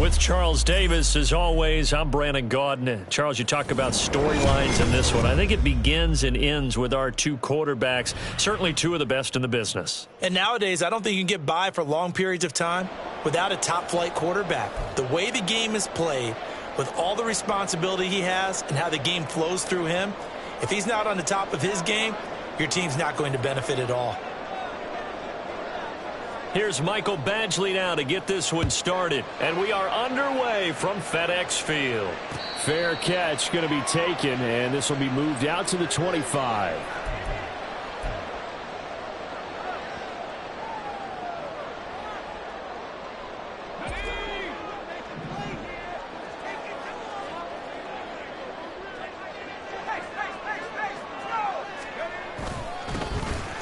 With Charles Davis, as always, I'm Brandon Gaudin. Charles, you talk about storylines in this one. I think it begins and ends with our two quarterbacks, certainly two of the best in the business. And nowadays, I don't think you can get by for long periods of time without a top-flight quarterback. The way the game is played, with all the responsibility he has and how the game flows through him, if he's not on the top of his game, your team's not going to benefit at all. Here's Michael Badgley now to get this one started. And we are underway from FedEx Field. Fair catch going to be taken, and this will be moved out to the 25.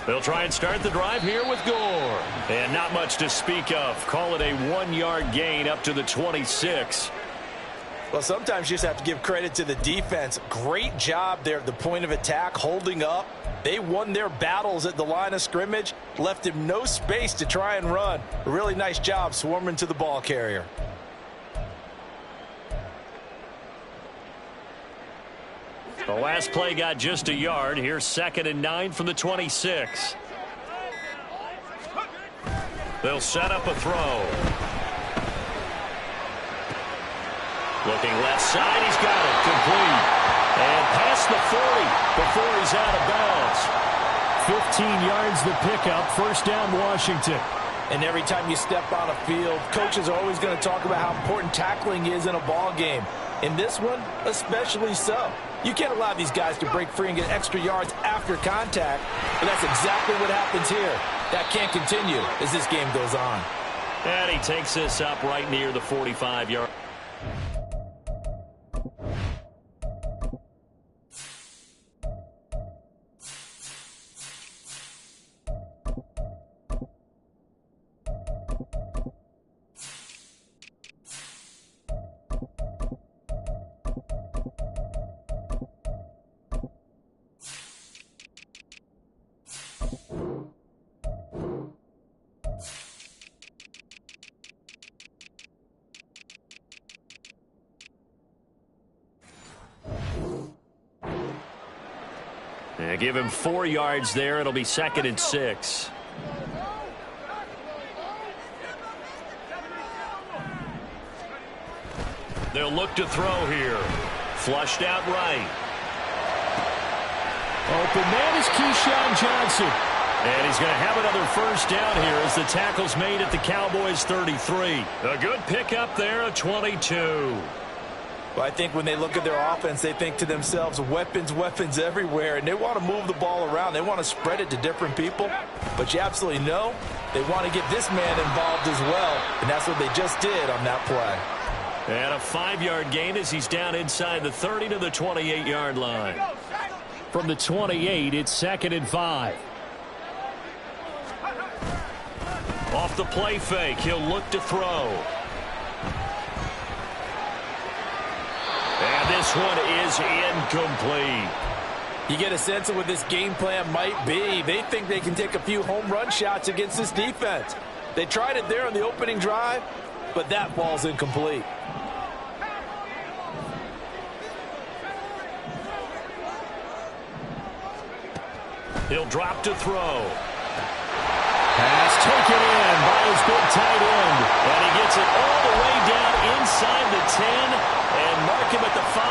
They'll try and start the drive here with Gore. And not much to speak of. Call it a 1-yard gain up to the 26. Well, sometimes you just have to give credit to the defense. Great job there at the point of attack, holding up. They won their battles at the line of scrimmage, left him no space to try and run. A really nice job swarming to the ball carrier. The last play got just a yard. Here's 2nd and 9 from the 26. They'll set up a throw. Looking left side. He's got it. Complete. And past the 40 before he's out of bounds. 15 yards the pickup. First down, Washington. And every time you step on a field, coaches are always going to talk about how important tackling is in a ball game. In this one, especially so. You can't allow these guys to break free and get extra yards after contact, and that's exactly what happens here. That can't continue as this game goes on. And he takes this up right near the 45-yard. Give him 4 yards there. It'll be 2nd and 6. They'll look to throw here. Flushed out right. Open man is Keyshawn Johnson. And he's going to have another first down here as the tackle's made at the Cowboys' 33. A good pickup there, a 22. Well, I think when they look at their offense, they think to themselves, weapons, weapons everywhere, and they want to move the ball around. They want to spread it to different people, but you absolutely know they want to get this man involved as well, and that's what they just did on that play. And a 5-yard gain as he's down inside the 30 to the 28-yard line. From the 28, it's 2nd and 5. Off the play fake, he'll look to throw. And this one is incomplete. You get a sense of what this game plan might be. They think they can take a few home run shots against this defense. They tried it there on the opening drive, but that ball's incomplete. He'll drop to throw. Pass taken in by his big tight end. And he gets it all the way down inside the 10 and mark him at the 5.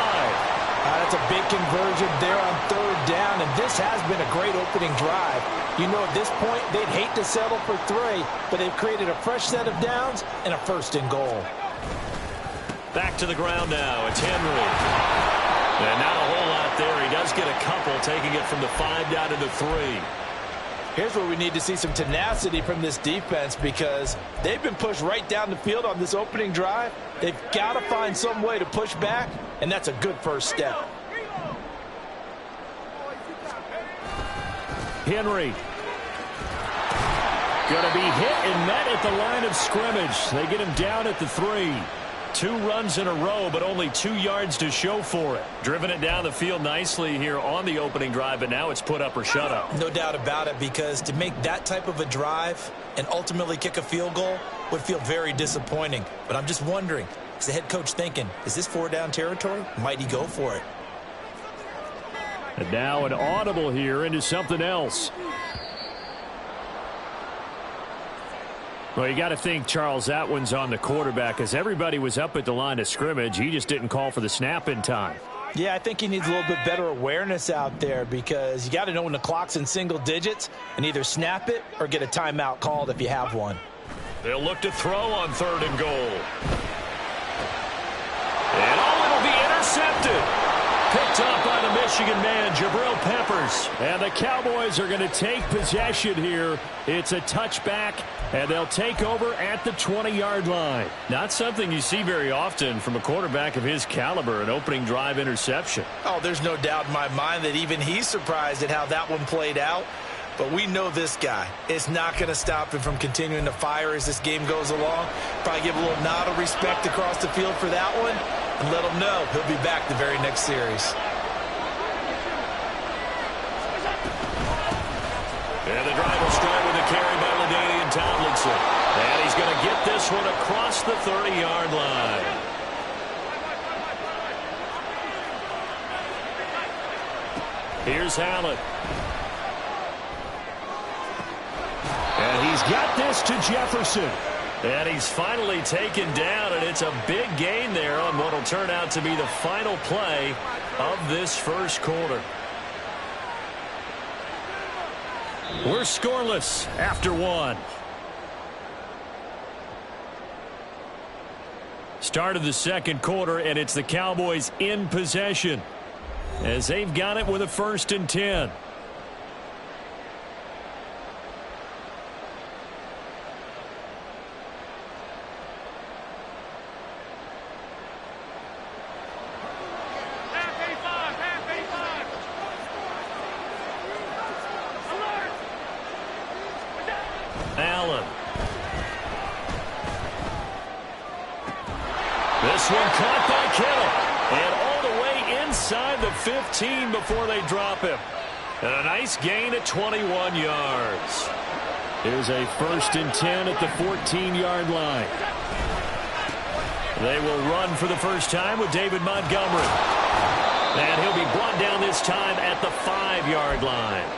That's a big conversion there on 3rd down, and this has been a great opening drive. You know, at this point, they'd hate to settle for 3, but they've created a fresh set of downs and a 1st and goal. Back to the ground now. It's Henry. And not a whole lot there. He does get a couple, taking it from the 5 down to the 3. Here's where we need to see some tenacity from this defense because they've been pushed right down the field on this opening drive. They've got to find some way to push back, and that's a good first step. Henry. Going to be hit and met at the line of scrimmage. They get him down at the 3. 2 runs in a row, but only 2 yards to show for it. Driven it down the field nicely here on the opening drive, but now it's put up or shut up. No doubt about it, because to make that type of a drive and ultimately kick a field goal, would feel very disappointing. But I'm just wondering, is the head coach thinking, is this 4-down territory? Might he go for it? And now an audible here into something else. Well, you got to think, Charles, that one's on the quarterback, as everybody was up at the line of scrimmage. He just didn't call for the snap in time. Yeah, I think he needs a little bit better awareness out there, because you got to know when the clock's in single digits and either snap it or get a timeout called if you have one. They'll look to throw on 3rd and goal. And it'll be intercepted. Picked up by the Michigan man, Jabril Peppers. And the Cowboys are going to take possession here. It's a touchback, and they'll take over at the 20-yard line. Not something you see very often from a quarterback of his caliber, an opening drive interception. Oh, there's no doubt in my mind that even he's surprised at how that one played out. But we know this guy is not going to stop him from continuing to fire as this game goes along. Probably give a little nod of respect across the field for that one, and let him know he'll be back the very next series. And the drive will start with a carry by LaDainian Tomlinson. And he's going to get this one across the 30-yard line. Here's Allen. And he's got this to Jefferson. And he's finally taken down, and it's a big gain there on what will turn out to be the final play of this first quarter. We're scoreless after one. Start of the second quarter, and it's the Cowboys in possession as they've got it with a 1st and 10. Allen. This one caught by Kittle. And all the way inside the 15 before they drop him. And a nice gain at 21 yards. Here's a 1st and 10 at the 14-yard line. They will run for the first time with David Montgomery. And he'll be brought down this time at the 5-yard line.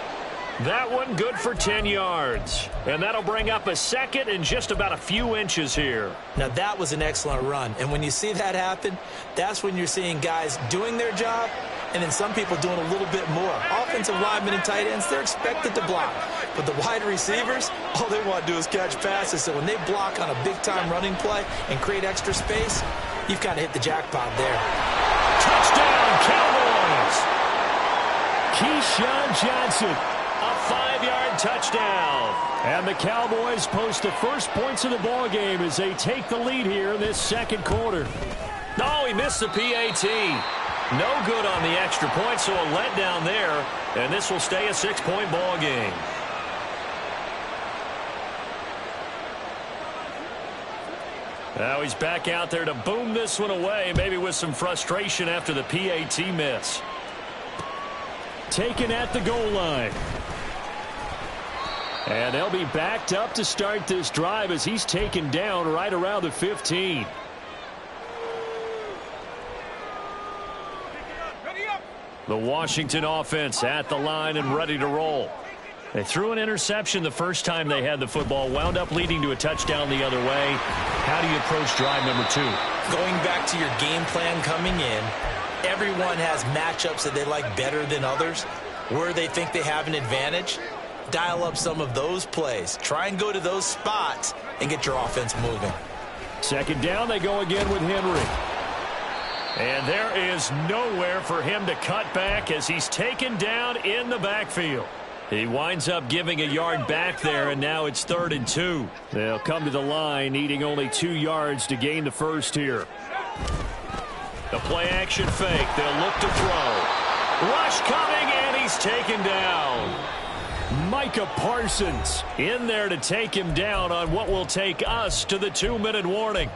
That one good for 10 yards. And that'll bring up a 2nd and just about a few inches here. Now, that was an excellent run. And when you see that happen, that's when you're seeing guys doing their job and then some people doing a little bit more. Offensive linemen and tight ends, they're expected to block. But the wide receivers, all they want to do is catch passes. So when they block on a big-time running play and create extra space, you've kind of hit the jackpot there. Touchdown, Cowboys! Keyshawn Johnson. A 5-yard touchdown. And the Cowboys post the first points of the ball game as they take the lead here in this second quarter. Oh, he missed the PAT. No good on the extra point, so a letdown there. And this will stay a 6-point ball game. Now he's back out there to boom this one away, maybe with some frustration after the PAT miss. Taken at the goal line. And they'll be backed up to start this drive as he's taken down right around the 15. The Washington offense at the line and ready to roll. They threw an interception the first time they had the football, wound up leading to a touchdown the other way. How do you approach drive number 2? Going back to your game plan coming in, everyone has matchups that they like better than others, where they think they have an advantage. Dial up some of those plays. Try and go to those spots and get your offense moving. 2nd down, they go again with Henry. And there is nowhere for him to cut back as he's taken down in the backfield. He winds up giving a yard back there, and now it's 3rd and 2. They'll come to the line, needing only 2 yards to gain the first here. The play-action fake. They'll look to throw. Rush coming, and he's taken down. Micah Parsons in there to take him down on what will take us to the 2-minute warning.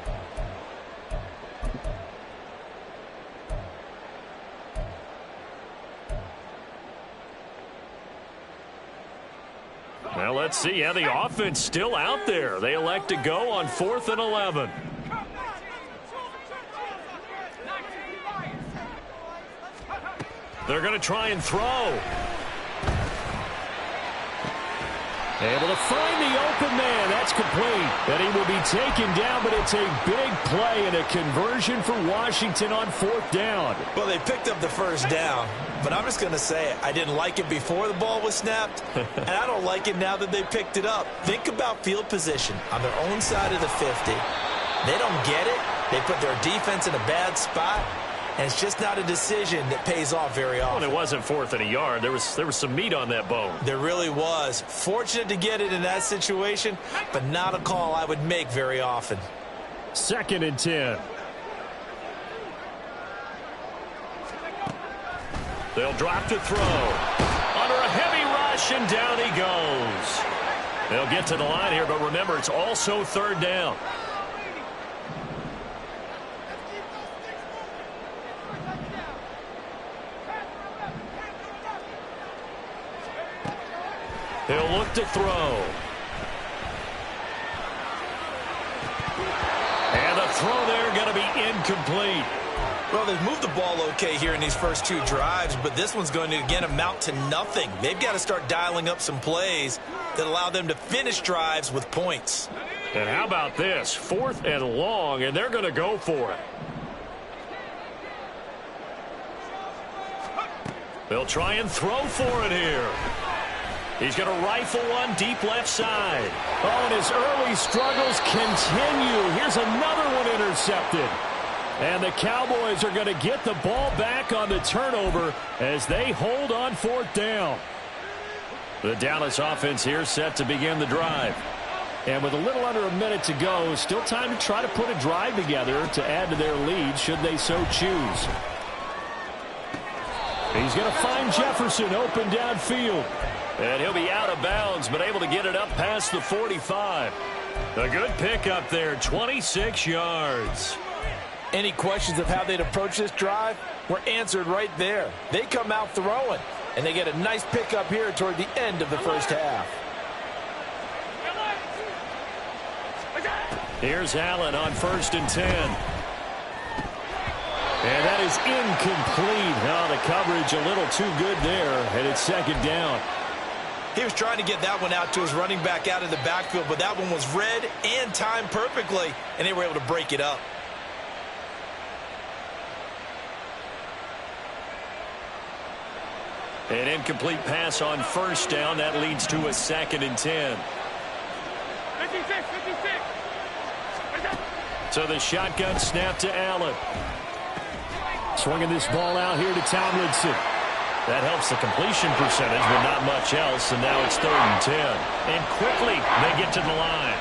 Well, let's see. Yeah, the offense still out there. They elect to go on 4th and 11. They're going to try and throw. Able to find the open man. That's complete. And he will be taken down, but it's a big play and a conversion for Washington on 4th down. Well, they picked up the first down, but I'm just going to say it. I didn't like it before the ball was snapped, and I don't like it now that they picked it up. Think about field position on their own side of the 50. They don't get it. They put their defense in a bad spot. And it's just not a decision that pays off very often. Well, it wasn't 4th and a yard. There was some meat on that bone. There really was. Fortunate to get it in that situation, but not a call I would make very often. 2nd and 10. They'll drop to throw. Under a heavy rush, and down he goes. They'll get to the line here, but remember, it's also 3rd down. He'll look to throw. And the throw there going to be incomplete. Well, they've moved the ball okay here in these first 2 drives, but this one's going to, again, amount to nothing. They've got to start dialing up some plays that allow them to finish drives with points. And how about this? 4th and long, and they're going to go for it. They'll try and throw for it here. He's going to rifle one deep left side. Oh, and his early struggles continue. Here's another one intercepted. And the Cowboys are going to get the ball back on the turnover as they hold on 4th down. The Dallas offense here set to begin the drive. And with a little under a minute to go, still time to try to put a drive together to add to their lead should they so choose. He's going to find Jefferson open downfield. And he'll be out of bounds, but able to get it up past the 45. A good pickup there, 26 yards. Any questions of how they'd approach this drive were answered right there. They come out throwing, and they get a nice pickup here toward the end of the first half. Here's Allen on 1st and 10. And that is incomplete. Now the coverage a little too good there, and it's 2nd down. He was trying to get that one out to his running back out of the backfield, but that one was read and timed perfectly, and they were able to break it up. An incomplete pass on 1st down. That leads to a 2nd and 10. 56. So the shotgun snap to Allen. Swinging this ball out here to Tomlinson. That helps the completion percentage, but not much else. And now it's 3rd and 10. And quickly, they get to the line.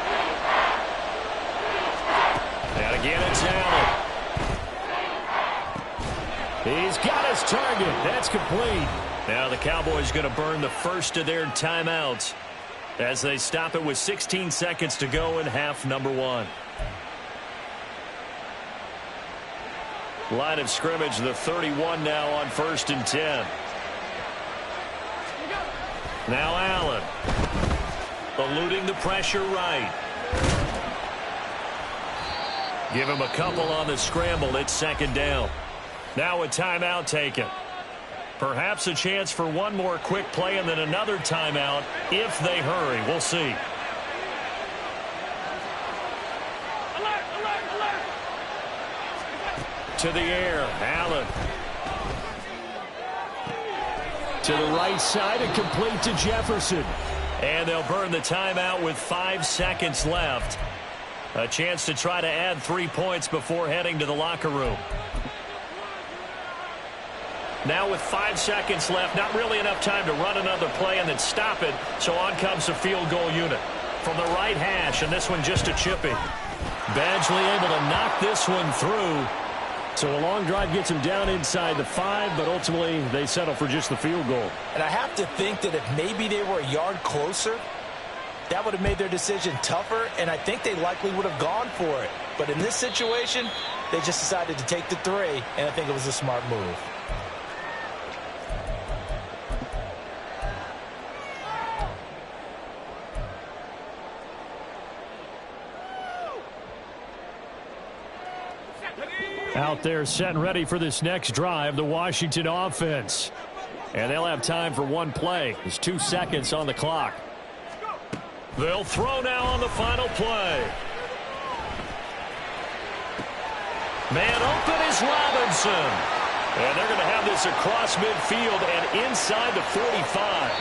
And again, it's Allen. He's got his target. That's complete. Now the Cowboys going to burn the first of their timeouts as they stop it with 16 seconds to go in half number 1. Line of scrimmage, the 31 now on 1st and 10. Now Allen. Eluding the pressure right. Give him a couple on the scramble. It's 2nd down. Now a timeout taken. Perhaps a chance for one more quick play and then another timeout if they hurry. We'll see. To the air, Allen. To the right side and complete to Jefferson. And they'll burn the timeout with 5 seconds left. A chance to try to add 3 points before heading to the locker room. Now with 5 seconds left, not really enough time to run another play and then stop it. So on comes the field goal unit from the right hash, and this one just a chipping. Badgley able to knock this one through. So a long drive gets him down inside the 5, but ultimately they settle for just the field goal. And I have to think that if maybe they were a yard closer, that would have made their decision tougher, and I think they likely would have gone for it. But in this situation, they just decided to take the 3, and I think it was a smart move. Out there set and ready for this next drive, the Washington offense. And they'll have time for one play. There's 2 seconds on the clock. They'll throw now on the final play. Man open is Robinson. And they're going to have this across midfield and inside the 45.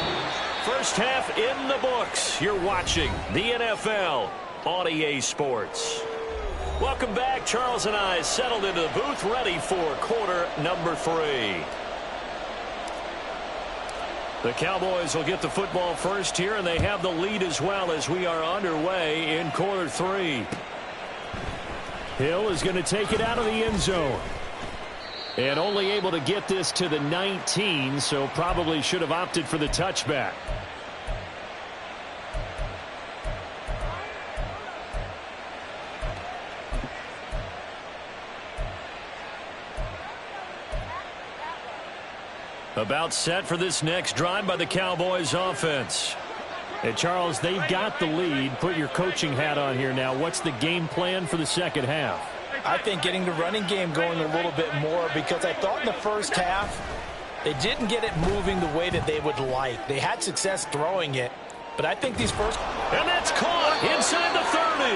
First half in the books. You're watching the NFL on EA Sports. Welcome back. Charles and I settled into the booth ready for quarter number 3. The Cowboys will get the football first here, and they have the lead as well as we are underway in quarter 3. Hill is going to take it out of the end zone. And only able to get this to the 19, so probably should have opted for the touchback. About set for this next drive by the Cowboys offense. And Charles, they've got the lead. Put your coaching hat on here now. What's the game plan for the second half? I think getting the running game going a little bit more, because I thought in the first half they didn't get it moving the way that they would like. They had success throwing it, but I think these first... And that's caught inside the 30.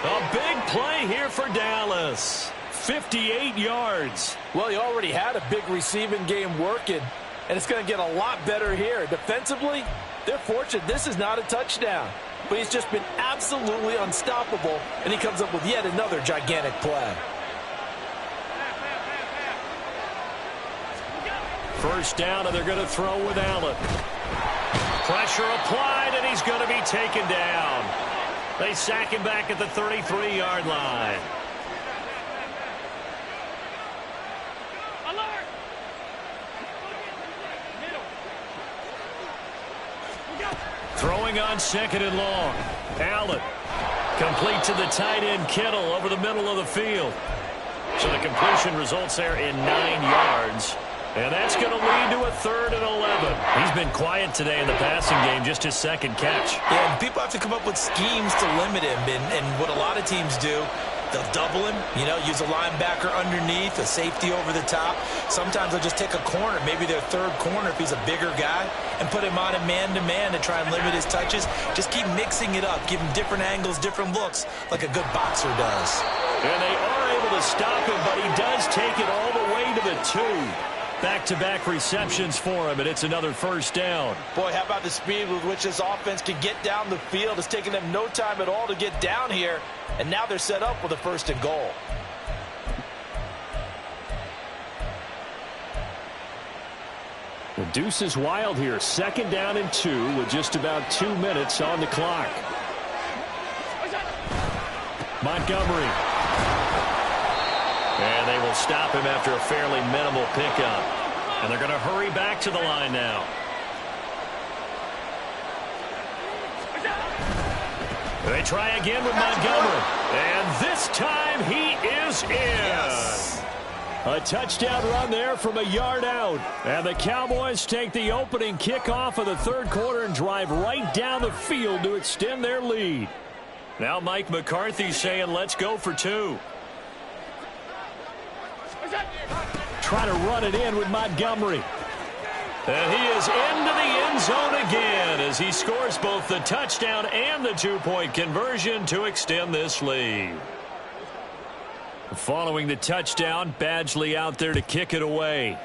A big play here for Dallas. 58 yards. Well, he already had a big receiving game working, and it's going to get a lot better here. Defensively, they're fortunate this is not a touchdown, but he's just been absolutely unstoppable, and he comes up with yet another gigantic play. First down, and they're going to throw with Allen. Pressure applied, and he's going to be taken down. They sack him back at the 33-yard line. Throwing on second and long. Allen. Complete to the tight end Kittle over the middle of the field. So the completion results there in 9 yards. And that's going to lead to a 3rd and 11. He's been quiet today in the passing game, just his second catch. Yeah, and people have to come up with schemes to limit him. And what a lot of teams do, they'll double him, use a linebacker underneath, a safety over the top. Sometimes they'll just take a corner, maybe their third corner if he's a bigger guy, and put him on a man-to-man to try and limit his touches. Just keep mixing it up, give him different angles, different looks, like a good boxer does. And they are able to stop him, but he does take it all the way to the 2. Back-to-back receptions for him, and it's another first down. Boy, how about the speed with which this offense can get down the field? It's taken them no time at all to get down here, and now they're set up with a 1st and goal. The deuce is wild here. 2nd down and 2 with just about 2 minutes on the clock. Montgomery. And they will stop him after a fairly minimal pickup. And they're going to hurry back to the line now. They try again with Montgomery. And this time he is in. Yes. A touchdown run there from a yard out. And the Cowboys take the opening kickoff of the 3rd quarter and drive right down the field to extend their lead. Now Mike McCarthy saying, let's go for 2. Try to run it in with Montgomery. And he is into the end zone again as he scores both the touchdown and the 2-point conversion to extend this lead. Following the touchdown, Badgley out there to kick it away.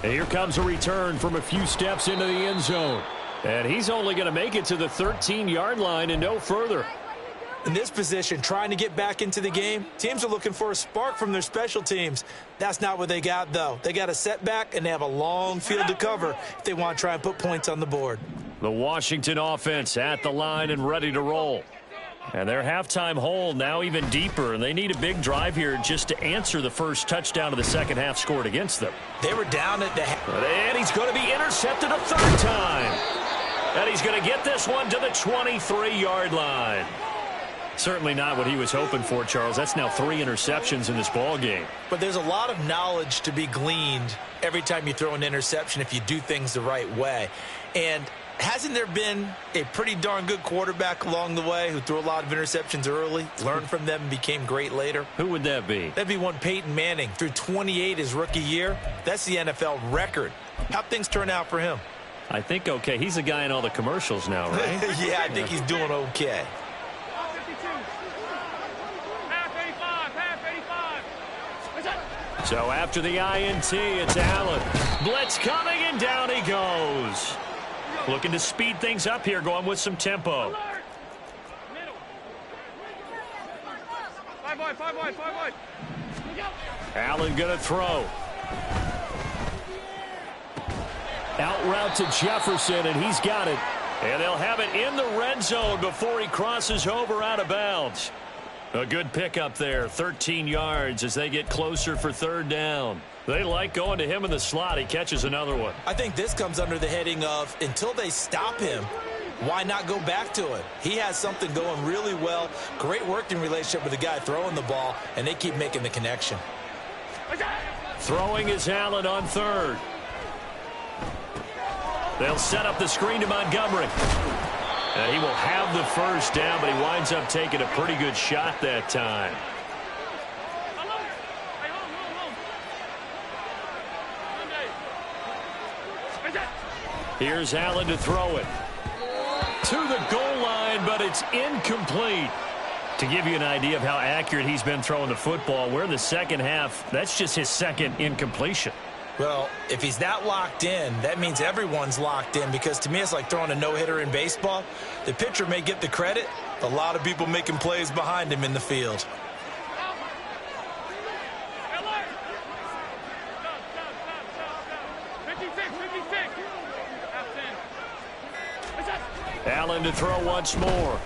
And here comes a return from a few steps into the end zone. And he's only going to make it to the 13-yard line and no further. In this position, trying to get back into the game, teams are looking for a spark from their special teams. That's not what they got, though. They got a setback, and they have a long field to cover if they want to try and put points on the board. The Washington offense at the line and ready to roll. And their halftime hole now even deeper, and they need a big drive here just to answer the first touchdown of the second half scored against them. They were down at the... And he's going to be intercepted a 3rd time. And he's going to get this one to the 23-yard line. Certainly not what he was hoping for, Charles. That's now 3 interceptions in this ball game. But there's a lot of knowledge to be gleaned every time you throw an interception if you do things the right way. And hasn't there been a pretty darn good quarterback along the way who threw a lot of interceptions early, learned from them, and became great later? Who would that be? That'd be one Peyton Manning. Threw 28 his rookie year. That's the NFL record. How'd things turn out for him? I think okay. He's a guy in all the commercials now, right? Yeah, I think he's doing okay. So after the INT, it's Allen. Blitz coming, and down he goes. Looking to speed things up here, going with some tempo. Five wide. Allen going to throw. Out route to Jefferson, and he's got it. And they'll have it in the red zone before he crosses over out of bounds. A good pickup there, 13 yards as they get closer for third down. They like going to him in the slot. He catches another one. I think this comes under the heading of until they stop him, why not go back to it? He has something going really well. Great working relationship with the guy throwing the ball, and they keep making the connection. Throwing is Allen on third. They'll set up the screen to Montgomery. And he will have the first down, but he winds up taking a pretty good shot that time. Here's Allen to throw it. To the goal line, but it's incomplete. To give you an idea of how accurate he's been throwing the football, we're in the second half. That's just his second incompletion. Well, if he's that locked in, that means everyone's locked in, because to me it's like throwing a no-hitter in baseball. The pitcher may get the credit. A lot of people making plays behind him in the field. Allen to throw once more.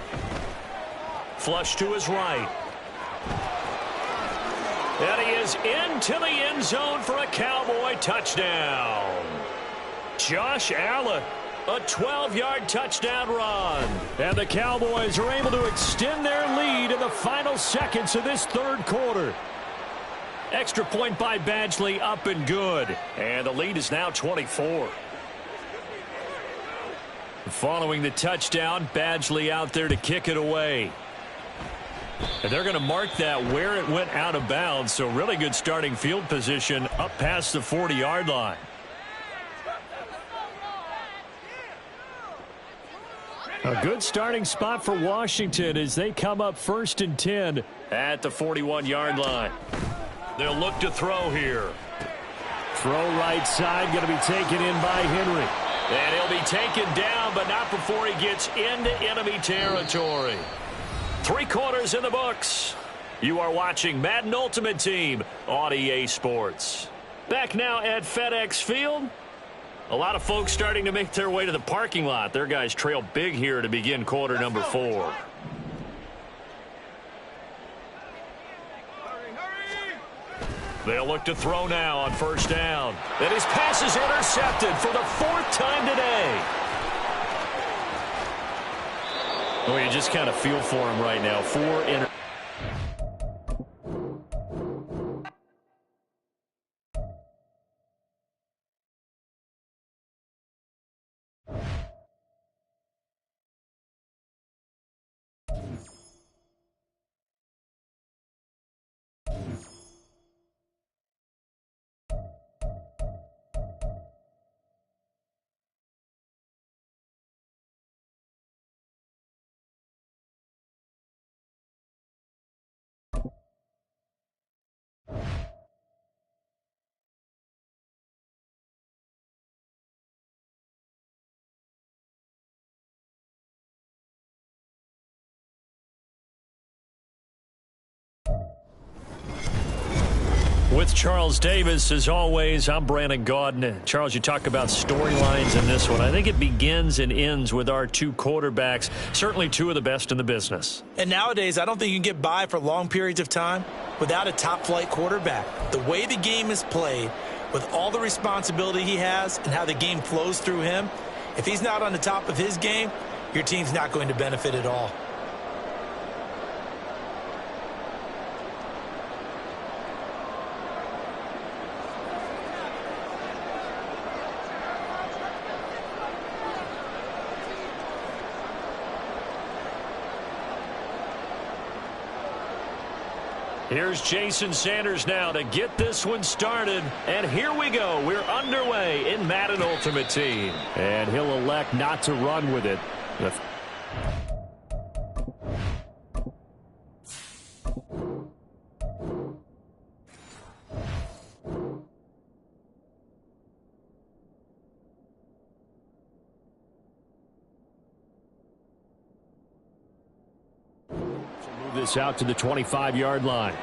Flush to his right. And he is into the end zone for a Cowboy touchdown. Josh Allen, a 12-yard touchdown run. And the Cowboys are able to extend their lead in the final seconds of this third quarter. Extra point by Badgley, up and good. And the lead is now 24. Following the touchdown, Badgley out there to kick it away. And they're going to mark that where it went out of bounds, so really good starting field position up past the 40-yard line. A good starting spot for Washington as they come up 1st and 10 at the 41-yard line. They'll look to throw here. Throw right side, going to be taken in by Henry. And he'll be taken down, but not before he gets into enemy territory. 3 quarters in the books. You are watching Madden Ultimate Team on EA Sports. Back now at FedEx Field. A lot of folks starting to make their way to the parking lot. Their guys trail big here to begin quarter number 4. They'll look to throw now on first down. And his pass is intercepted for the 4th time today. Well, you just kind of feel for him right now. 4 With Charles Davis, as always, I'm Brandon Gaudin. Charles, you talk about storylines in this one. I think it begins and ends with our 2 quarterbacks, certainly 2 of the best in the business. And nowadays, I don't think you can get by for long periods of time without a top-flight quarterback. The way the game is played, with all the responsibility he has and how the game flows through him, if he's not on the top of his game, your team's not going to benefit at all. Here's Jason Sanders now to get this one started. And here we go. We're underway in Madden Ultimate Team. And he'll elect not to run with it. Move this out to the 25-yard line.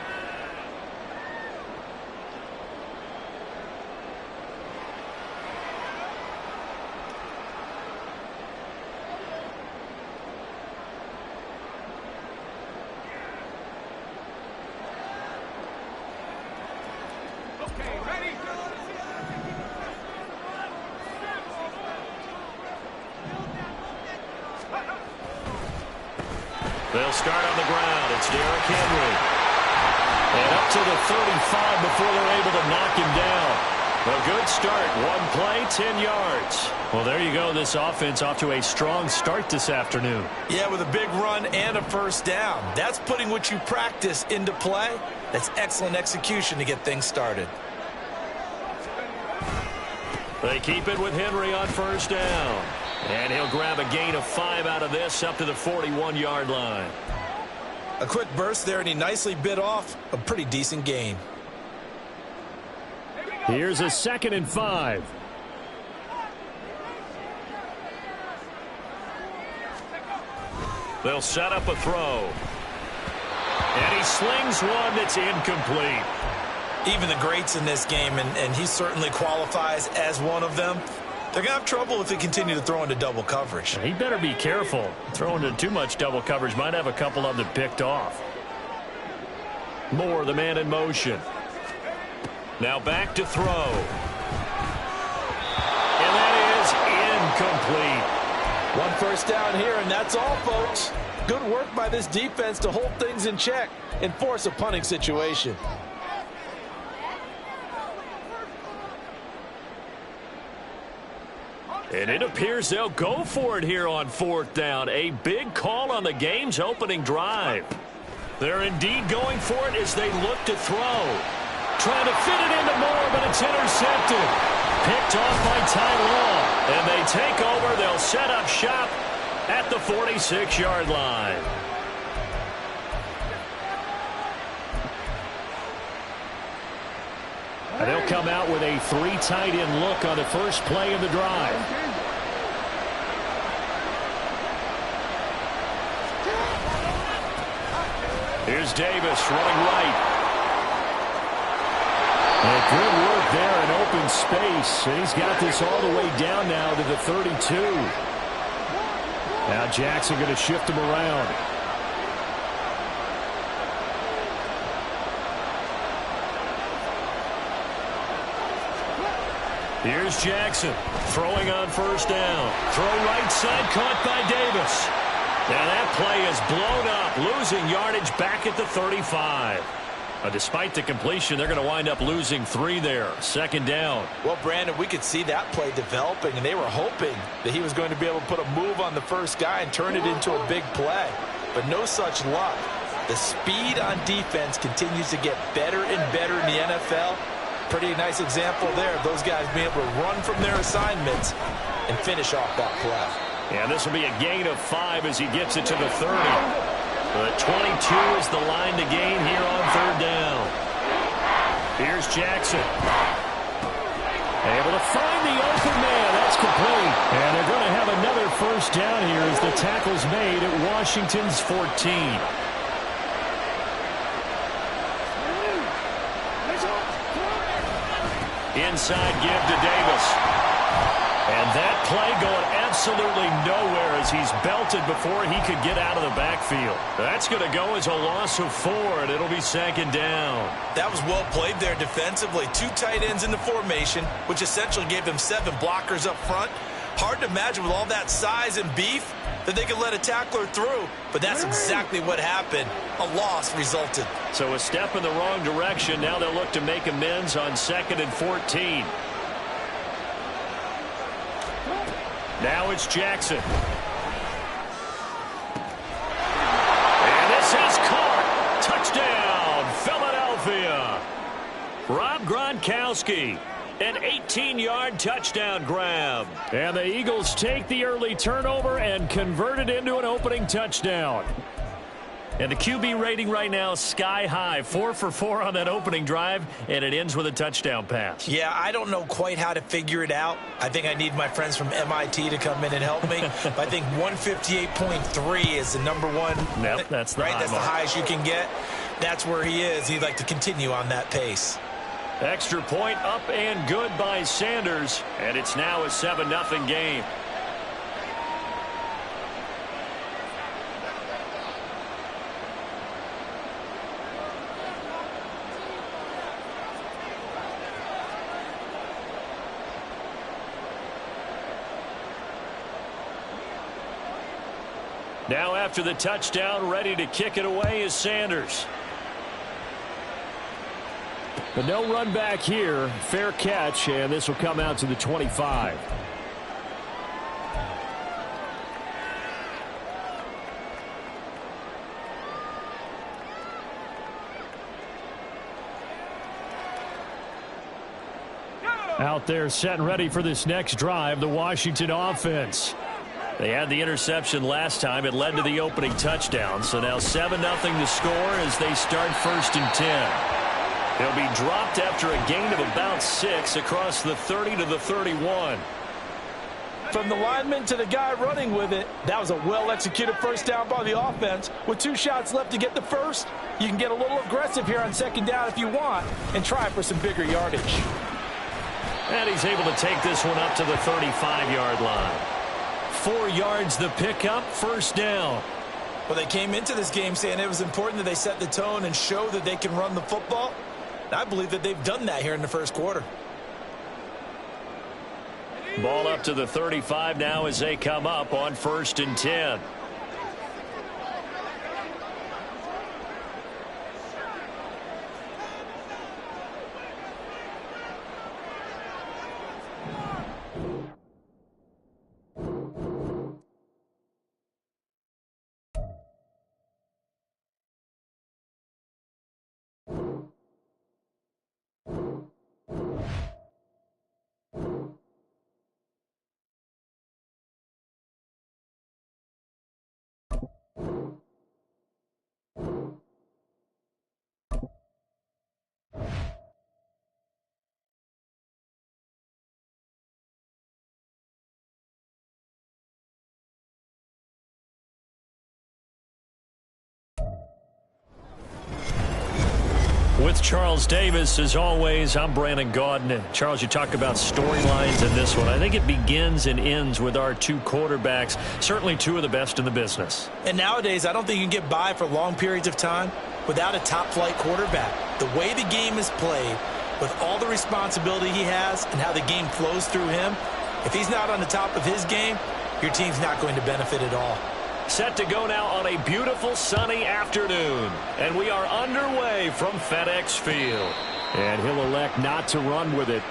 They'll start on the ground. It's Derrick Henry. And up to the 35 before they're able to knock him down. A good start. One play, 10 yards. Well, there you go. This offense off to a strong start this afternoon. Yeah, with a big run and a first down. That's putting what you practice into play. That's excellent execution to get things started. They keep it with Henry on first down. And he'll grab a gain of 5 out of this up to the 41-yard line. A quick burst there, and he nicely bit off a pretty decent gain. Here's a 2nd and 5. They'll set up a throw. And he slings one that's incomplete. Even the greats in this game, and he certainly qualifies as one of them, they're going to have trouble if they continue to throw into double coverage. He better be careful. Throwing into too much double coverage might have a couple of them picked off. Moore, the man in motion. Now back to throw. And that is incomplete. One first down here, and that's all, folks. Good work by this defense to hold things in check and force a punting situation. And it appears they'll go for it here on 4th down. A big call on the game's opening drive. They're indeed going for it as they look to throw. Trying to fit it into Moore, but it's intercepted. Picked off by Ty Law. And they take over. They'll set up shop at the 46-yard line. And they'll come out with a 3 tight end look on the first play of the drive. Here's Davis running right. And good work there in open space. And he's got this all the way down now to the 32. Now Jackson going to shift him around. Here's Jackson throwing on first down. Throw right side caught by Davis. And that play is blown up, losing yardage back at the 35. Despite the completion, they're going to wind up losing 3 there. 2nd down. Well, Brandon, we could see that play developing, and they were hoping that he was going to be able to put a move on the first guy and turn it into a big play. But no such luck. The speed on defense continues to get better and better in the NFL. Pretty nice example there of those guys being able to run from their assignments and finish off that play. And this will be a gain of 5 as he gets it to the 30. The 22 is the line to gain here on 3rd down. Here's Jackson. Able to find the open man. That's complete. And they're going to have another first down here as the tackle's made at Washington's 14. Inside give to Davis. And that play going absolutely nowhere as he's belted before he could get out of the backfield. That's going to go as a loss of 4, and it'll be 2nd down. That was well played there defensively. 2 tight ends in the formation, which essentially gave them 7 blockers up front. Hard to imagine with all that size and beef that they could let a tackler through, but that's exactly what happened. A loss resulted. So a step in the wrong direction. Now they'll look to make amends on 2nd and 14. Now it's Jackson. And this is caught. Touchdown, Rob Gronkowski. An 18-yard touchdown grab. And the Eagles take the early turnover and convert it into an opening touchdown. And the QB rating right now, sky high. 4 for 4 on that opening drive, and it ends with a touchdown pass. Yeah, I don't know quite how to figure it out. I think I need my friends from MIT to come in and help me. But I think 158.3 is the number one. Nope, that's the right. high That's mark. the highest you can get. That's where he is. He'd like to continue on that pace. Extra point up and good by Sanders, and it's now a 7-0 game. Now after the touchdown, ready to kick it away is Sanders. But no run back here. Fair catch, and this will come out to the 25. Out there set and ready for this next drive, the Washington offense. They had the interception last time. It led to the opening touchdown. So now 7-0 to score as they start 1st and 10. They'll be dropped after a gain of about 6 across the 30 to the 31. From the lineman to the guy running with it, that was a well-executed first down by the offense. With 2 shots left to get the first, you can get a little aggressive here on 2nd down if you want and try for some bigger yardage. And he's able to take this one up to the 35-yard line. 4 yards the pickup, 1st down. Well, they came into this game saying it was important that they set the tone and show that they can run the football. I believe that they've done that here in the 1st quarter. Ball up to the 35 now as they come up on 1st and 10. With Charles Davis, as always, I'm Brandon Gaudin. Charles, you talk about storylines in this one. I think it begins and ends with our 2 quarterbacks, certainly 2 of the best in the business. And nowadays, I don't think you can get by for long periods of time without a top-flight quarterback. The way the game is played, with all the responsibility he has and how the game flows through him, if he's not on the top of his game, your team's not going to benefit at all. Set to go now on a beautiful sunny afternoon. And we are underway from FedEx Field. And he'll elect not to run with it.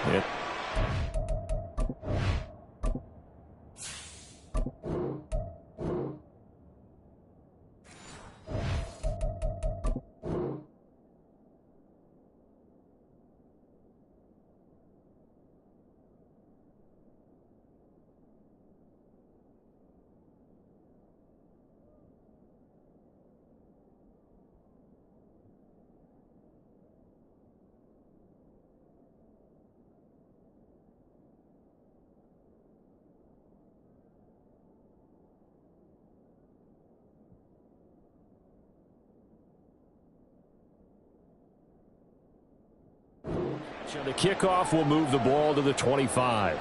So the kickoff will move the ball to the 25.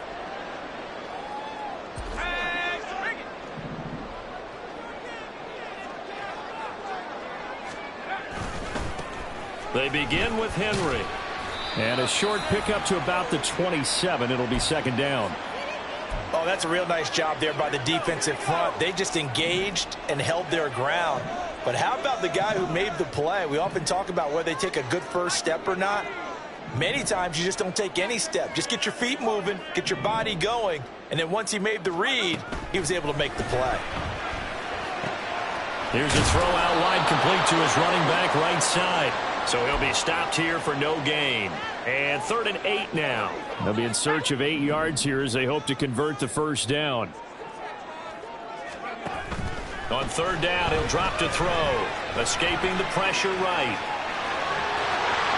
They begin with Henry. And a short pickup to about the 27. It'll be 2nd down. Oh, that's a real nice job there by the defensive front. They just engaged and held their ground. But how about the guy who made the play? We often talk about whether they take a good first step or not. Many times you just don't take any step. Just get your feet moving, get your body going, and then once he made the read, he was able to make the play. Here's a throw out wide, complete to his running back right side. So he'll be stopped here for no gain. And 3rd and 8 now. They'll be in search of 8 yards here as they hope to convert the first down. On 3rd down, he'll drop to throw. Escaping the pressure right.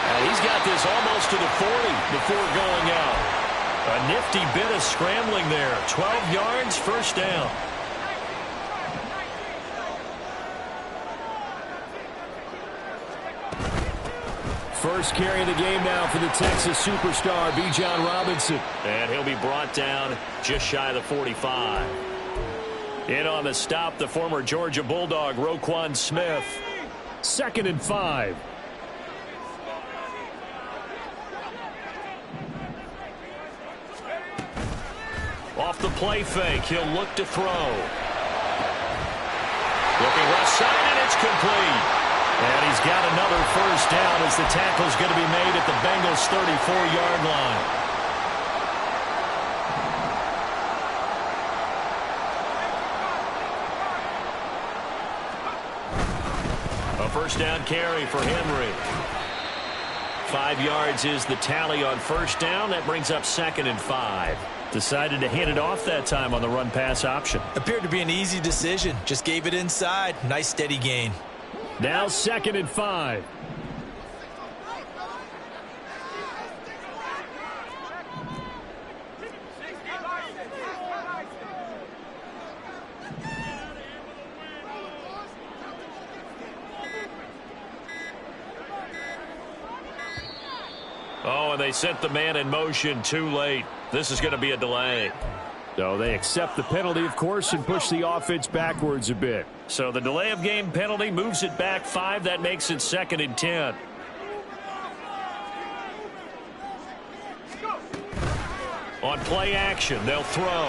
And he's got this almost to the 40 before going out. A nifty bit of scrambling there. 12 yards, first down. First carry of the game now for the Texas superstar, Bijan Robinson. And he'll be brought down just shy of the 45. In on the stop, the former Georgia Bulldog, Roquan Smith. 2nd and 5. Off the play fake, he'll look to throw. Looking left side, and it's complete. And he's got another first down as the tackle's going to be made at the Bengals' 34-yard line. A first down carry for Henry. 5 yards is the tally on first down. That brings up 2nd and 5. Decided to hand it off that time on the run-pass option. Appeared to be an easy decision. Just gave it inside. Nice steady gain. Now 2nd and 5. Oh, and they sent the man in motion too late. This is going to be a delay. So they accept the penalty, of course, and push the offense backwards a bit. So the delay of game penalty moves it back 5. That makes it 2nd and 10. On play action, they'll throw.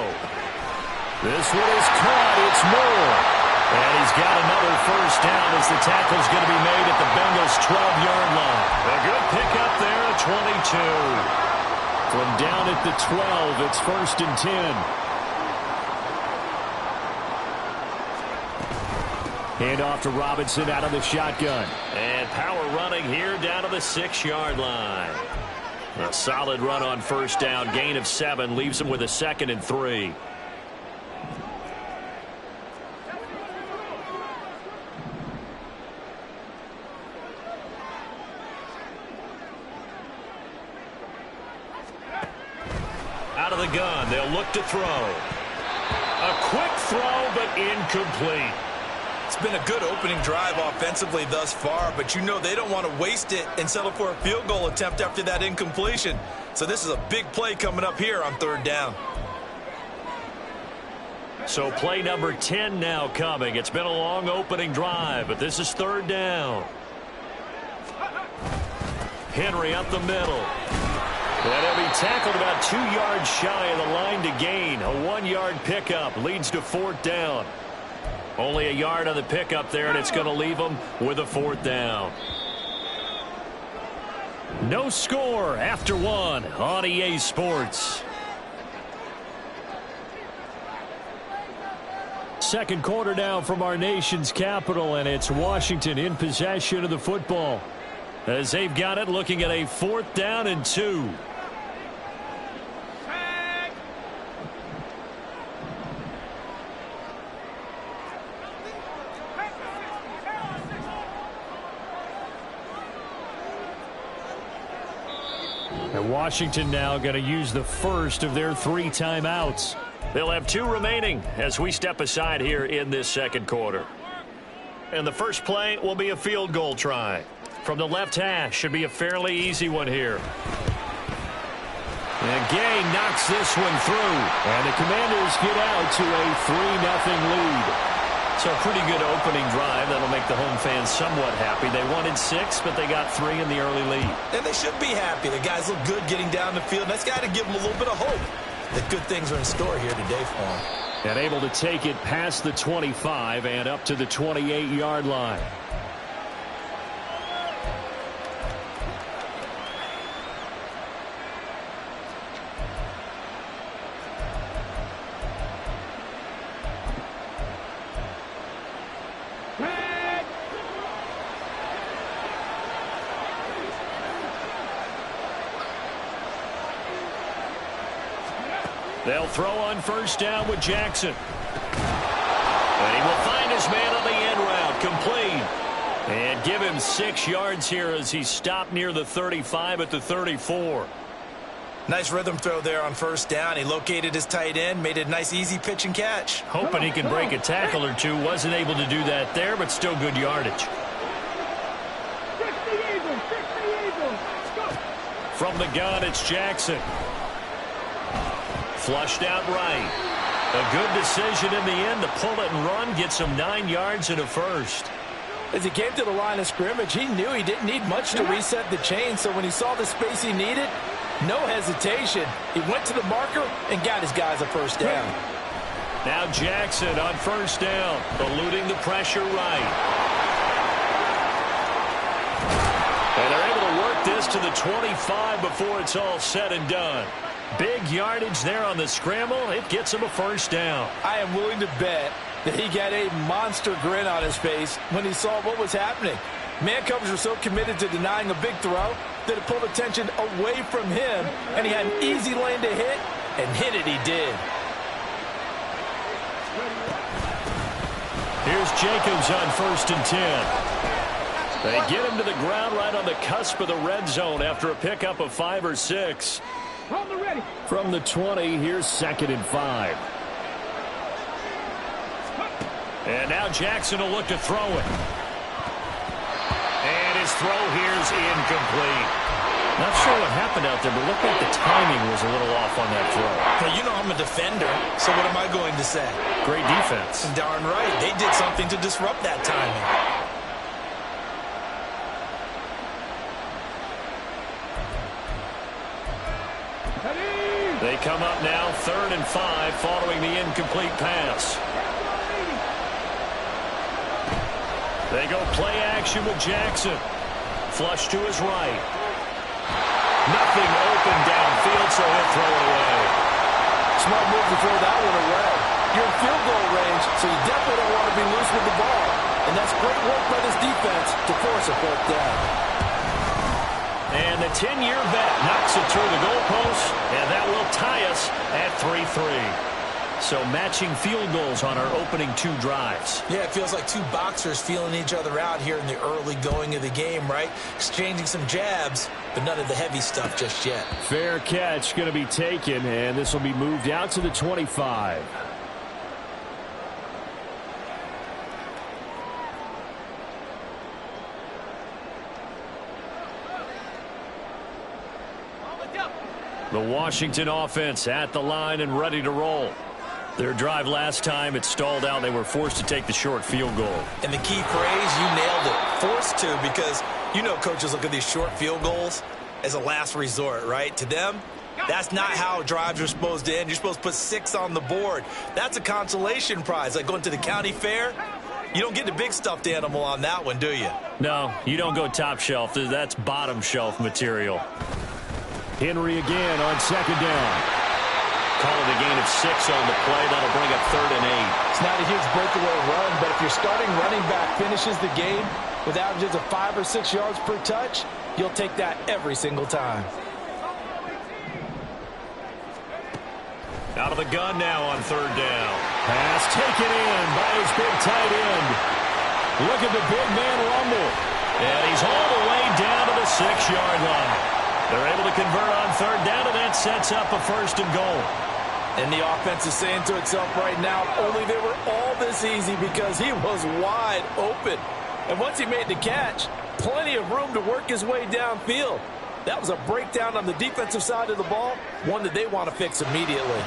This one is caught. It's Moore. And he's got another first down as the tackle's going to be made at the Bengals' 12-yard line. A good pickup there at 22. From down at the 12, it's 1st and 10. Hand off to Robinson out of the shotgun. And power running here down to the 6-yard line. A solid run on first down. Gain of 7 leaves him with a 2nd and 3. Out of the gun, they'll look to throw. A quick throw, but incomplete. It's been a good opening drive offensively thus far, but you know they don't want to waste it and settle for a field goal attempt after that incompletion. So this is a big play coming up here on 3rd down. So play number 10 now coming. It's been a long opening drive, but this is 3rd down. Henry up the middle. And he'll be tackled about 2 yards shy of the line to gain. A 1-yard pickup leads to 4th down. Only a yard on the pickup there, and it's going to leave them with a 4th down. No score after 1 on EA Sports. Second quarter now from our nation's capital, and it's Washington in possession of the football. As they've got it, looking at a 4th down and 2. And Washington now going to use the first of their 3 timeouts. They'll have 2 remaining as we step aside here in this second quarter. And the first play will be a field goal try. From the left hash, should be a fairly easy one here. And Gay knocks this one through. And the Commanders get out to a 3-0 lead. So a pretty good opening drive. That'll make the home fans somewhat happy. They wanted 6, but they got 3 in the early lead. And they should be happy. The guys look good getting down the field. That's got to give them a little bit of hope that good things are in store here today for them. And able to take it past the 25 and up to the 28-yard line. They'll throw on first down with Jackson. And he will find his man on the end route, complete. And give him 6 yards here as he stopped near the 35 at the 34. Nice rhythm throw there on first down. He located his tight end, made it a nice easy pitch and catch. Hoping he can break a tackle or two. Wasn't able to do that there, but still good yardage. From the gun, it's Jackson. Flushed out right. A good decision in the end to pull it and run. Gets him 9 yards and a first. As he came to the line of scrimmage, he knew he didn't need much to reset the chain. So when he saw the space he needed, no hesitation. He went to the marker and got his guys a first down. Now Jackson on first down, eluding the pressure right. And they're able to work this to the 25 before it's all said and done. Big yardage there on the scramble. It gets him a first down. I am willing to bet that he got a monster grin on his face when he saw what was happening. Man coverage were so committed to denying a big throw that it pulled attention away from him, and he had an easy lane to hit, and hit it he did. Here's Jacobs on first and 10. They get him to the ground right on the cusp of the red zone after a pickup of 5 or 6. From the 20, here's 2nd and 5. And now Jackson will look to throw it. And his throw here's incomplete. Not sure what happened out there, but looked like the timing was a little off on that throw. Well, you know I'm a defender, so what am I going to say? Great defense. Darn right. They did something to disrupt that timing. They come up now 3rd and 5 following the incomplete pass. They go play action with Jackson. Flush to his right. Nothing open downfield, so he'll throw it away. Smart move to throw that one away. You're in field goal range, so you definitely don't want to be loose with the ball. And that's great work by this defense to force a 4th down. And the 10-year vet knocks it through the goalpost, and that will tie us at 3-3. So matching field goals on our opening 2 drives. Yeah, it feels like 2 boxers feeling each other out here in the early going of the game, right? Exchanging some jabs, but none of the heavy stuff just yet. Fair catch going to be taken, and this will be moved out to the 25. The Washington offense at the line and ready to roll. Their drive last time, it stalled out. They were forced to take the short field goal. And the key phrase, you nailed it. Forced to, because you know coaches look at these short field goals as a last resort, right? To them, that's not how drives are supposed to end. You're supposed to put 6 on the board. That's a consolation prize, like going to the county fair. You don't get the big stuffed animal on that one, do you? No, you don't go top shelf. That's bottom shelf material. Henry again on 2nd down. Call it a gain of 6 on the play. That'll bring up 3rd and 8. It's not a huge breakaway run, but if your starting running back finishes the game with averages of 5 or 6 yards per touch, you'll take that every single time. Out of the gun now on 3rd down. Pass taken in by his big tight end. Look at the big man rumble. And he's all the way down to the 6-yard line. They're able to convert on 3rd down, and that sets up a 1st and goal. And the offense is saying to itself right now, only they were all this easy because he was wide open. And once he made the catch, plenty of room to work his way downfield. That was a breakdown on the defensive side of the ball, one that they want to fix immediately.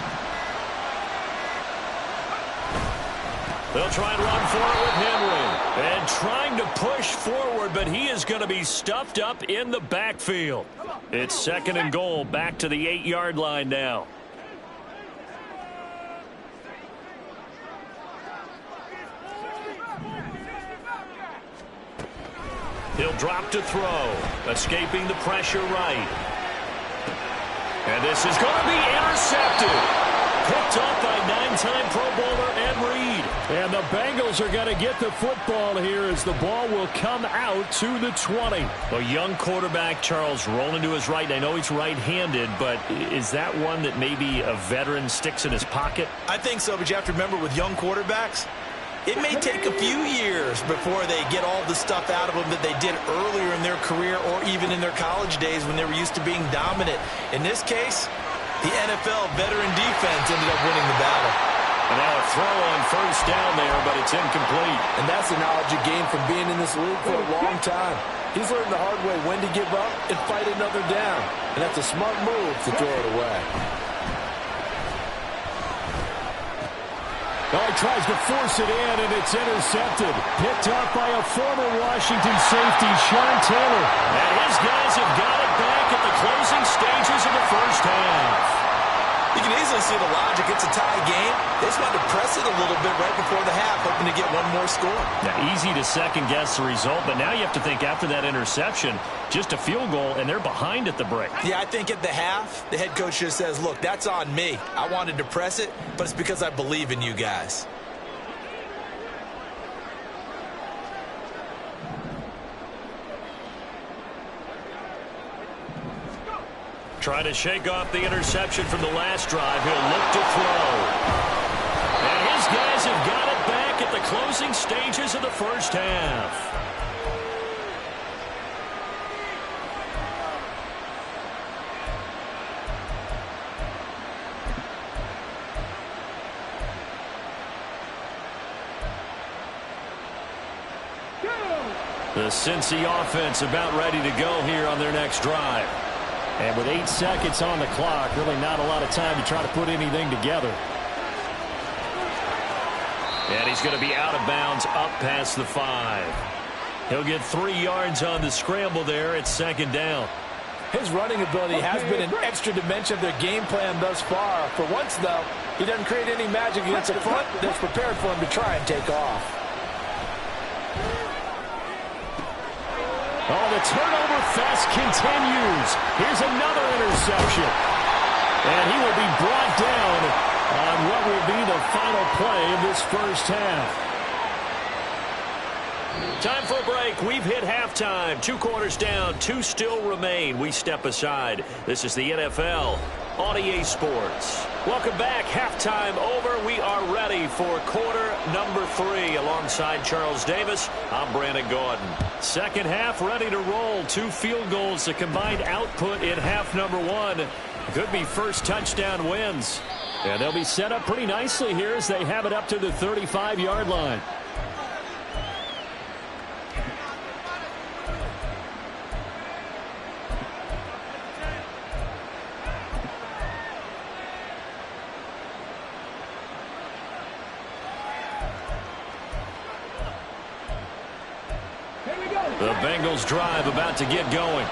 They'll try and run for it with Henry. And trying to push forward, but he is going to be stuffed up in the backfield. It's 2nd and goal, back to the 8-yard line now. He'll drop to throw, escaping the pressure right. And this is going to be intercepted. Picked off by 9-time Pro Bowler Ed Reed. And the Bengals are going to get the football here as the ball will come out to the 20. A young quarterback, Charles, rolling to his right. I know he's right-handed, but is that one that maybe a veteran sticks in his pocket? I think so, but you have to remember with young quarterbacks, it may take a few years before they get all the stuff out of them that they did earlier in their career or even in their college days when they were used to being dominant. In this case, the NFL veteran defense ended up winning the battle. And now a throw on first down there, but it's incomplete. And that's the knowledge you gain from being in this league for a long time. He's learned the hard way when to give up and fight another down. And that's a smart move to throw it away. Oh, he tries to force it in, and it's intercepted. Picked up by a former Washington safety, Sean Taylor. And his guys have got it back at the closing stages of the first half. You can easily see the logic. It's a tie game. They just wanted to press it a little bit right before the half, hoping to get one more score. Now, easy to second-guess the result, but now you have to think after that interception, just a field goal, and they're behind at the break. Yeah, I think at the half, the head coach just says, look, that's on me. I wanted to press it, but it's because I believe in you guys. Trying to shake off the interception from the last drive. He'll look to throw. And his guys have got it back at the closing stages of the first half. The Cincy offense about ready to go here on their next drive. And with 8 seconds on the clock, really not a lot of time to try to put anything together. And he's going to be out of bounds up past the 5. He'll get 3 yards on the scramble there. It's second down. His running ability has been an extra dimension of their game plan thus far. For once, though, he doesn't create any magic against a front that's prepared for him to try and take off. Oh, the turnover fest continues. Here's another interception. And he will be brought down on what will be the final play of this first half. Time for a break. We've hit halftime. 2 quarters down. 2 still remain. We step aside. This is the NFL on EA Sports. Welcome back. Halftime over. We are ready for quarter number 3. Alongside Charles Davis, I'm Brandon Gordon. Second half ready to roll. 2 field goals. The combined output in half number 1. Could be first touchdown wins. And they'll be set up pretty nicely here as they have it up to the 35-yard line. The Bengals drive about to get going.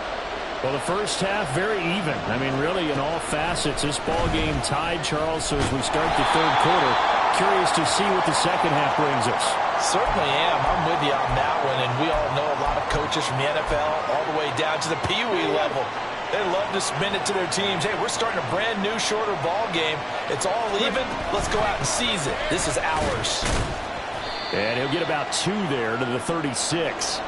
Well, the first half very even. I mean, really in all facets, this ball game tied, Charles. So as we start the third quarter, curious to see what the second half brings us. Certainly am. I'm with you on that one. And we all know a lot of coaches from the NFL all the way down to the Pee Wee level. They love to spin it to their teams. Hey, we're starting a brand new, shorter ball game. It's all even. Let's go out and seize it. This is ours. And he'll get about 2 there to the 36.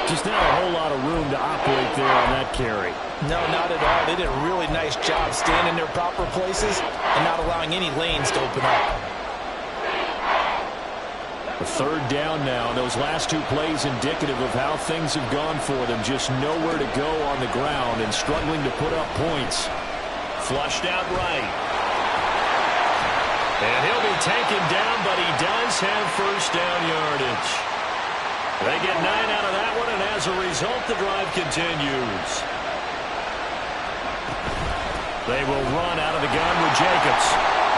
Just not a whole lot of room to operate there on that carry. No, not at all. They did a really nice job staying in their proper places and not allowing any lanes to open up. A third down now. Those last 2 plays indicative of how things have gone for them. Just nowhere to go on the ground and struggling to put up points. Flushed out right. And he'll be taken down, but he does have first down yardage. They get 9 out of that one, and as a result, the drive continues. They will run out of the gun with Jacobs.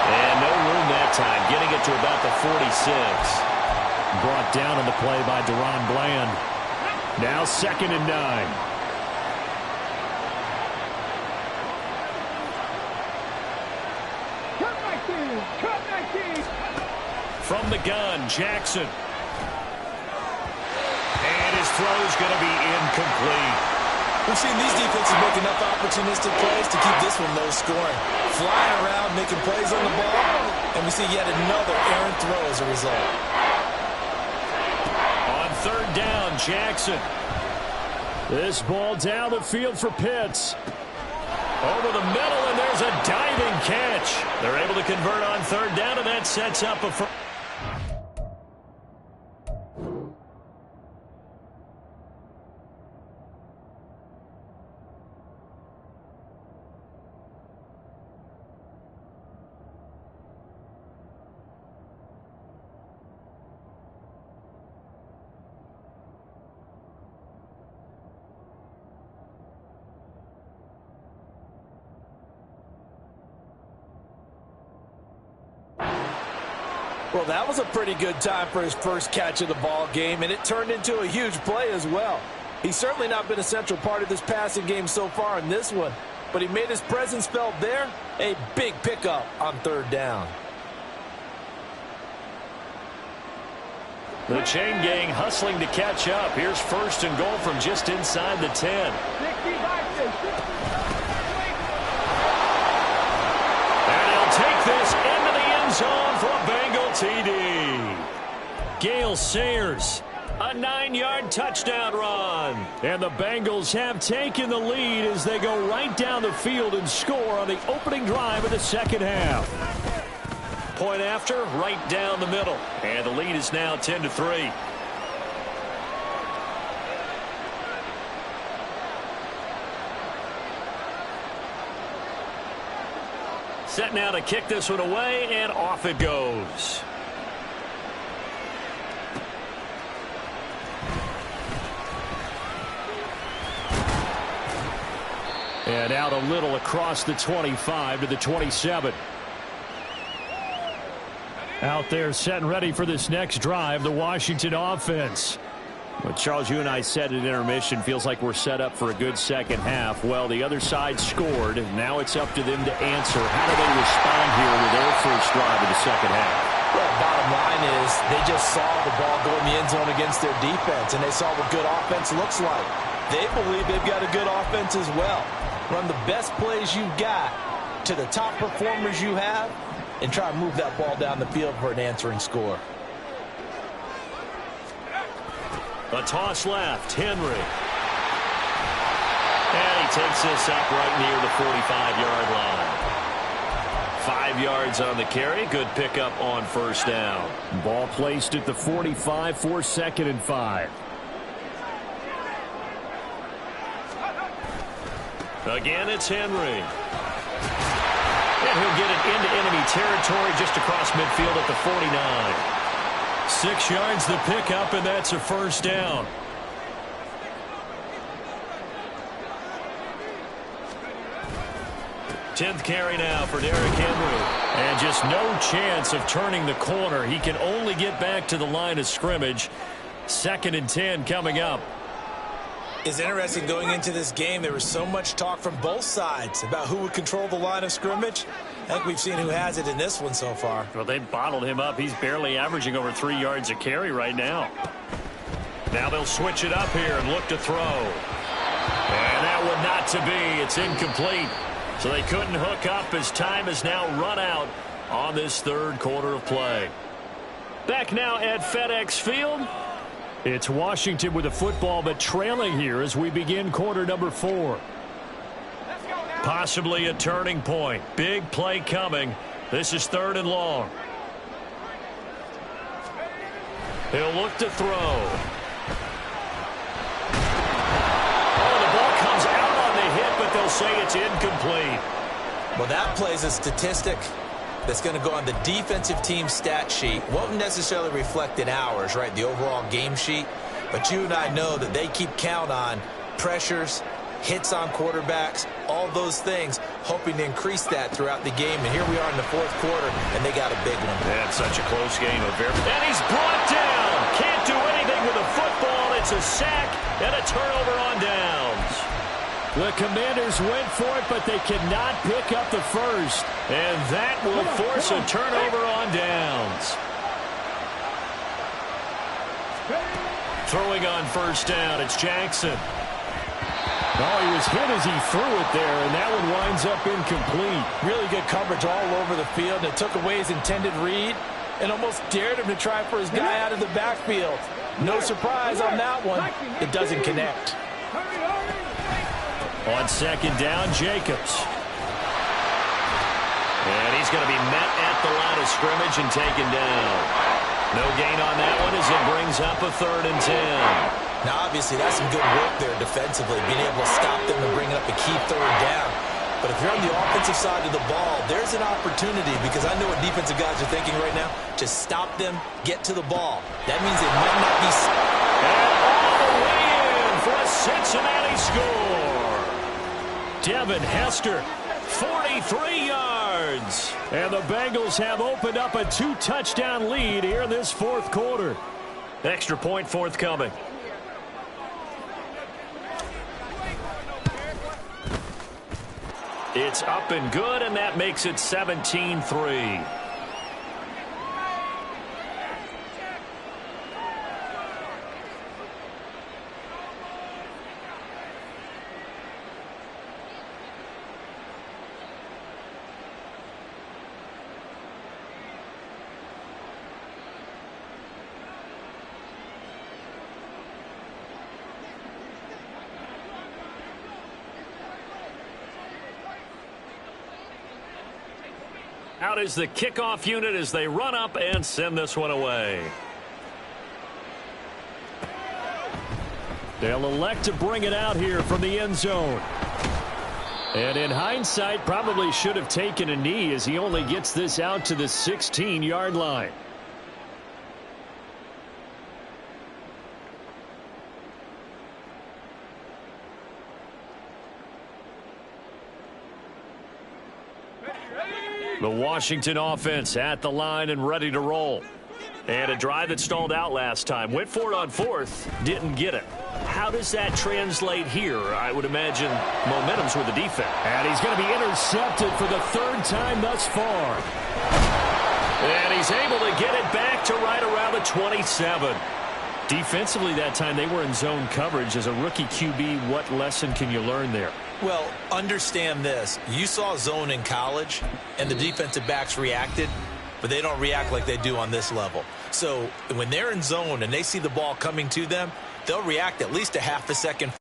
And no room that time, getting it to about the 46. Brought down on the play by Deron Bland. Now 2nd and 9. From the gun, Jackson. And his throw is going to be incomplete. We've seen these defenses make enough opportunistic plays to keep this one low scoring. Flying around, making plays on the ball, and we see yet another errant throw as a result. third down, Jackson. This ball down the field for Pitts. Over the middle, and there's a diving catch. They're able to convert on third down, and that sets up a first. Well, that was a pretty good time for his first catch of the ball game, and it turned into a huge play as well. He's certainly not been a central part of this passing game so far in this one, but he made his presence felt there. A big pickup on third down. The chain gang hustling to catch up. Here's first and goal from just inside the 10. And he'll take this into the end zone for a Bengal TD. Gale Sayers, a 9-yard touchdown run. And the Bengals have taken the lead as they go right down the field and score on the opening drive of the second half. Point after, right down the middle. And the lead is now 10-3. Set now to kick this one away, and off it goes. And out a little across the 25 to the 27. Out there set and ready for this next drive, the Washington offense. Well, Charles, you and I said at intermission, feels like we're set up for a good second half. Well, the other side scored. Now it's up to them to answer. How do they respond here with their first drive of the second half? Well, bottom line is they just saw the ball go in the end zone against their defense, and they saw what good offense looks like. They believe they've got a good offense as well. Run the best plays you've got to the top performers you have, and try to move that ball down the field for an answering score. A toss left, Henry. And he takes this up right near the 45-yard line. 5 yards on the carry. Good pickup on first down. Ball placed at the 45 for 2nd and 5. Again, it's Henry. And he'll get it into enemy territory just across midfield at the 49. 6 yards the pickup, and that's a first down. Tenth carry now for Derrick Henry. And just no chance of turning the corner. He can only get back to the line of scrimmage. 2nd and 10 coming up. It's interesting going into this game. There was so much talk from both sides about who would control the line of scrimmage. I think we've seen who has it in this one so far. Well, they bottled him up. He's barely averaging over 3 yards a carry right now. Now they'll switch it up here and look to throw. And that one not to be. It's incomplete. So they couldn't hook up as time has now run out on this third quarter of play. Back now at FedEx Field. It's Washington with the football, but trailing here as we begin quarter number 4. Possibly a turning point. Big play coming. This is 3rd and long. He'll look to throw. Oh, the ball comes out on the hit, but they'll say it's incomplete. Well, that plays a statistic that's going to go on the defensive team stat sheet. Won't necessarily reflect in ours, right, the overall game sheet. But you and I know that they keep count on pressures, hits on quarterbacks, all those things, hoping to increase that throughout the game. And here we are in the 4th quarter, and they got a big one. That's such a close game. And he's brought down. Can't do anything with a football. It's a sack and a turnover on downs. The Commanders went for it, but they cannot pick up the first. And that will force a turnover on downs. Throwing on first down, it's Jackson. Oh, he was hit as he threw it there, and that one winds up incomplete. Really good coverage all over the field. It took away his intended read and almost dared him to try for his guy out of the backfield. No surprise on that one. It doesn't connect. On second down, Jacobs. And he's going to be met at the line of scrimmage and taken down. No gain on that one as it brings up a 3rd and 10. Now, obviously, that's some good work there defensively, being able to stop them and bring up a key 3rd down. But if you're on the offensive side of the ball, there's an opportunity, because I know what defensive guys are thinking right now. Just stop them, get to the ball. That means it might not be... And all the way in for a Cincinnati score. Devin Hester, 43 yards. And the Bengals have opened up a 2-touchdown lead here in this 4th quarter. Extra point forthcoming. It's up and good, and that makes it 17-3. Out is the kickoff unit as they run up and send this one away. They'll elect to bring it out here from the end zone. And in hindsight, probably should have taken a knee as he only gets this out to the 16-yard line. The Washington offense at the line and ready to roll. And a drive that stalled out last time. Went for it on 4th, didn't get it. How does that translate here? I would imagine momentum's with the defense. And he's going to be intercepted for the 3rd time thus far. And he's able to get it back to right around the 27. Defensively that time, they were in zone coverage. As a rookie QB, what lesson can you learn there? Well, understand this. You saw zone in college, and the defensive backs reacted, but they don't react like they do on this level. So when they're in zone and they see the ball coming to them, they'll react at least a half a second